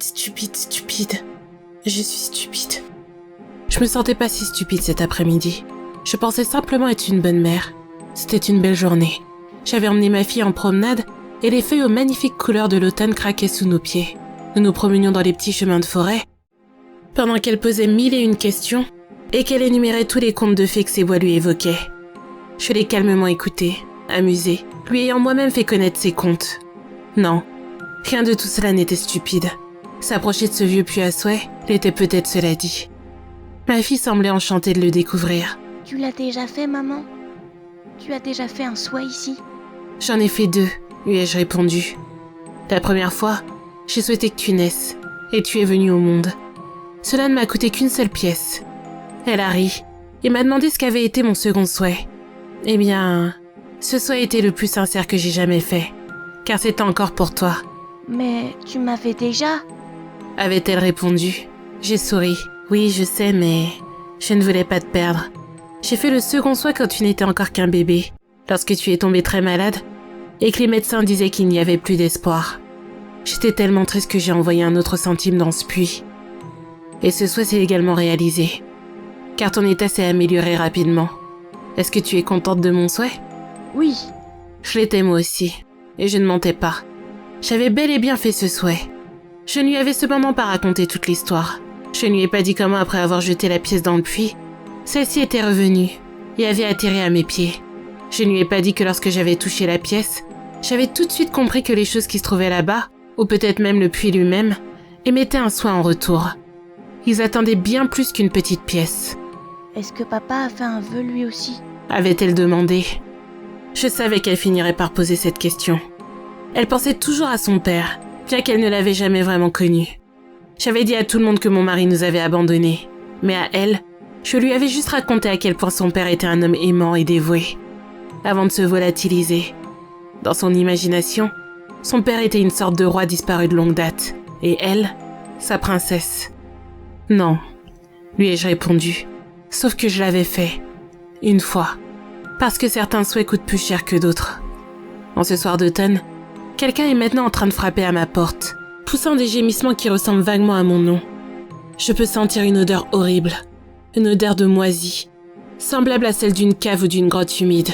stupide. Je suis stupide. Je me sentais pas si stupide cet après-midi. Je pensais simplement être une bonne mère. C'était une belle journée. J'avais emmené ma fille en promenade et les feuilles aux magnifiques couleurs de l'automne craquaient sous nos pieds. Nous nous promenions dans les petits chemins de forêt, pendant qu'elle posait 1001 questions et qu'elle énumérait tous les contes de fées que ses voix lui évoquaient. Je l'ai calmement écoutée, amusée, lui ayant moi-même fait connaître ses contes. Non, rien de tout cela n'était stupide. S'approcher de ce vieux puits à souhait l'était peut-être, cela dit. Ma fille semblait enchantée de le découvrir. Tu l'as déjà fait, maman? Tu as déjà fait un souhait ici? J'en ai fait 2, lui ai-je répondu. La première fois, j'ai souhaité que tu naisses, et tu es venue au monde. Cela ne m'a coûté qu'une seule pièce. Elle a ri, et m'a demandé ce qu'avait été mon second souhait. Eh bien, ce souhait était le plus sincère que j'ai jamais fait, car c'était encore pour toi. Mais tu m'avais déjà? Avait-elle répondu. J'ai souri. Oui, je sais, mais je ne voulais pas te perdre. J'ai fait le second souhait quand tu n'étais encore qu'un bébé, lorsque tu es tombé très malade, et que les médecins disaient qu'il n'y avait plus d'espoir. J'étais tellement triste que j'ai envoyé un autre centime dans ce puits. Et ce souhait s'est également réalisé, car ton état s'est amélioré rapidement. Est-ce que tu es contente de mon souhait? Oui. Je l'étais moi aussi, et je ne mentais pas. J'avais bel et bien fait ce souhait. Je ne lui avais cependant pas raconté toute l'histoire. Je ne lui ai pas dit comment, après avoir jeté la pièce dans le puits, celle-ci était revenue et avait atterri à mes pieds. Je ne lui ai pas dit que lorsque j'avais touché la pièce, j'avais tout de suite compris que les choses qui se trouvaient là-bas, ou peut-être même le puits lui-même, émettaient un soin en retour. Ils attendaient bien plus qu'une petite pièce. Est-ce que papa a fait un vœu lui aussi? Avait-elle demandé. Je savais qu'elle finirait par poser cette question. Elle pensait toujours à son père, bien qu'elle ne l'avait jamais vraiment connu. J'avais dit à tout le monde que mon mari nous avait abandonnés, mais à elle, je lui avais juste raconté à quel point son père était un homme aimant et dévoué, avant de se volatiliser. Dans son imagination, son père était une sorte de roi disparu de longue date, et elle, sa princesse. Non, lui ai-je répondu, sauf que je l'avais fait, une fois, parce que certains souhaits coûtent plus cher que d'autres. En ce soir d'automne, quelqu'un est maintenant en train de frapper à ma porte, poussant des gémissements qui ressemblent vaguement à mon nom. Je peux sentir une odeur horrible, une odeur de moisi, semblable à celle d'une cave ou d'une grotte humide.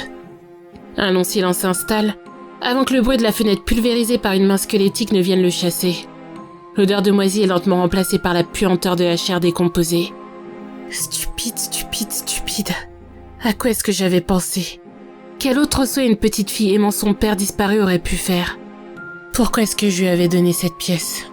Un long silence s'installe, avant que le bruit de la fenêtre pulvérisée par une main squelettique ne vienne le chasser. L'odeur de moisi est lentement remplacée par la puanteur de la chair décomposée. Stupide. À quoi est-ce que j'avais pensé? Quel autre souhait une petite fille aimant son père disparu aurait pu faire? Pourquoi est-ce que je lui avais donné cette pièce?